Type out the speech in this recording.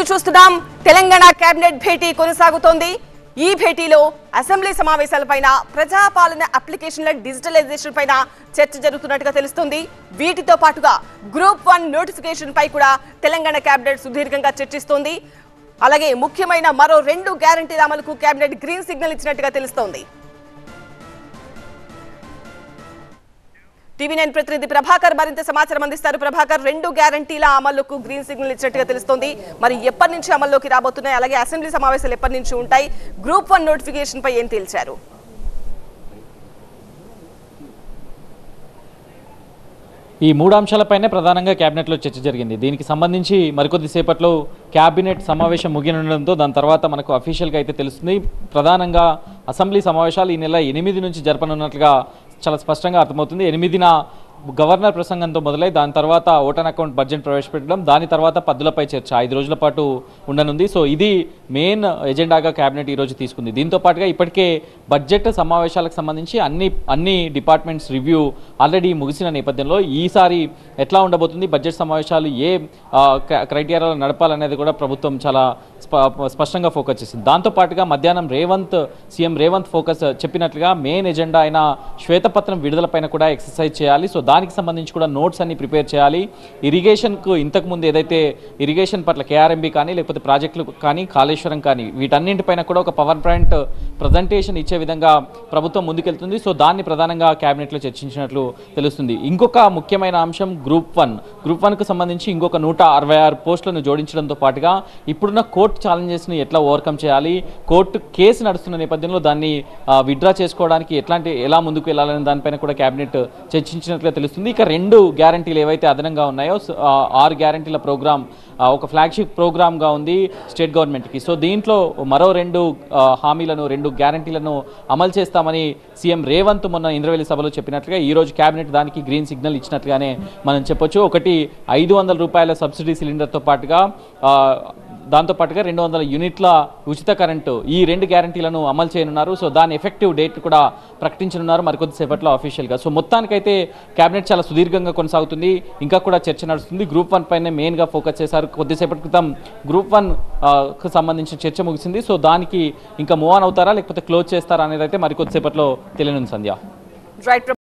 చూస్తున్నాం తెలంగాణ కేబినెట్ భేటీ కొనసాగుతోంది। ఈ భేటీలో అసెంబ్లీ సమావేశాలపైన ప్రజాపాలన అప్లికేషన్ల డిజిటలైజేషన్ పైన చర్చ జరుగుతున్నట్టుగా తెలుస్తుంది। వీటితో పాటుగా గ్రూప్ 1 నోటిఫికేషన్ పై కూడా తెలంగాణ కేబినెట్ సుదీర్ఘంగా చర్చిస్తోంది। అలాగే ముఖ్యమైన మరో 2 గ్యారెంటీల అమలుకు కేబినెట్ గ్రీన్ సిగ్నల్ ఇచ్చినట్టుగా తెలుస్తోంది। టీవీ9 ప్రతినిధి ప్రభాకర్ మరింత సమాచారం అందిస్తారు। ప్రభాకర్, 2 గ్యారెంటీల అమలుకు గ్రీన్ సిగ్నల్ ఇచ్చినట్టుగా తెలుస్తోంది। మరి ఎప్పటి నుంచి అమల్లోకి రాబోతున్నాయి, అలాగే అసెంబ్లీ సమావేశాలు ఎప్పటి నుంచి ఉంటాయి, గ్రూప్ 1 నోటిఫికేషన్ పై ఏం తేల్చారు? ఈ 3 అంశాలపైనే ప్రధానంగా కేబినెట్లో చర్చ జరిగింది। దీనికి సంబంధించి మరికొద్ది సేపట్లో కేబినెట్ సమావేశం ముగియనుండడంతో దాని తర్వాత మనకు అఫీషియల్గా అయితే తెలుస్తుంది। ప్రధానంగా అసెంబ్లీ సమావేశాలు ఈ నెల 8 నుంచి జరపనున్నట్లుగా చాలా స్పష్టంగా అర్థమవుతుంది। 8న గవర్నర్ ప్రసంగంతో మొదలై దాని తర్వాత ఓటాన్ అకౌంట్ బడ్జెట్ ప్రవేశపెట్టడం, దాని తర్వాత పద్దులపై చర్చ 5 రోజుల పాటు ఉండనుంది। సో ఇది మెయిన్ ఎజెండాగా కేబినెట్ ఈరోజు తీసుకుంది। దీంతో పాటుగా ఇప్పటికే బడ్జెట్ సమావేశాలకు సంబంధించి అన్ని డిపార్ట్మెంట్స్ రివ్యూ ఆల్రెడీ ముగిసిన నేపథ్యంలో ఈసారి ఎట్లా ఉండబోతుంది, బడ్జెట్ సమావేశాలు ఏ క్రైటీరియాలో నడపాలనేది కూడా ప్రభుత్వం చాలా స్పష్టంగా ఫోకస్ చేసింది। దాంతోపాటుగా మధ్యాహ్నం సీఎం రేవంత్ ఫోకస్ చెప్పినట్లుగా మెయిన్ ఎజెండా అయిన శ్వేతపత్రం విడుదలపైన కూడా ఎక్సర్సైజ్ చేయాలి। సో దానికి సంబంధించి కూడా నోట్స్ అన్ని ప్రిపేర్ చేయాలి। ఇరిగేషన్కు ఇంతకుముందు ఏదైతే ఇరిగేషన్ పట్ల కేఆర్ఎంబీ కానీ లేకపోతే ప్రాజెక్టులు కానీ కాళేశ్వరం కానీ వీటన్నింటిపైన కూడా ఒక పవర్ పాయింట్ ప్రజెంటేషన్ ఇచ్చే విధంగా ప్రభుత్వం ముందుకెళ్తుంది। సో దాన్ని ప్రధానంగా కేబినెట్లో చర్చించినట్లు తెలుస్తుంది। ఇంకొక ముఖ్యమైన అంశం గ్రూప్ 1కు సంబంధించి ఇంకొక 166 పోస్టులను జోడించడంతో పాటుగా ఇప్పుడున్న కోర్టు ఛాలెంజెస్ని ఎట్లా ఓవర్కమ్ చేయాలి, కోర్టు కేసు నడుస్తున్న నేపథ్యంలో దాన్ని విత్డ్రా చేసుకోవడానికి ఎలా ముందుకు వెళ్ళాలనే దానిపైన కూడా కేబినెట్ చర్చించినట్లుగా తెలుస్తుంది। ఇక 2 గ్యారంటీలు ఏవైతే అదనంగా ఉన్నాయో 6 గ్యారంటీల ప్రోగ్రామ్ ఒక ఫ్లాగ్షిప్ ప్రోగ్రామ్గా ఉంది స్టేట్ గవర్నమెంట్కి। సో దీంట్లో మరో 2 హామీలను 2 గ్యారంటీలను అమలు చేస్తామని సీఎం రేవంత్ మొన్న ఇంద్రవెల్లి సభలో చెప్పినట్లుగా ఈరోజు కేబినెట్ దానికి గ్రీన్ సిగ్నల్ ఇచ్చినట్లుగానే మనం చెప్పొచ్చు। ఒకటి 500 రూపాయల సబ్సిడీ సిలిండర్తో పాటుగా దాంతోపాటుగా 200 యూనిట్ల ఉచిత కరెంటు, ఈ 2 గ్యారంటీలను అమలు చేయనున్నారు। సో దాని ఎఫెక్టివ్ డేట్ కూడా ప్రకటించనున్నారు మరికొద్దిసేపట్లో అఫీషియల్గా। సో మొత్తానికైతే కేబినెట్ చాలా సుదీర్ఘంగా కొనసాగుతుంది, ఇంకా కూడా చర్చ నడుస్తుంది। గ్రూప్ 1 పైనే మెయిన్గా ఫోకస్ చేశారు। కొద్దిసేపటి క్రితం గ్రూప్ 1కు సంబంధించిన చర్చ ముగిసింది। సో దానికి ఇంకా మూవ్ ఆన్ అవుతారా లేకపోతే క్లోజ్ చేస్తారా అనేది అయితే మరికొద్దిసేపట్లో తెలియనుంది సంధ్య।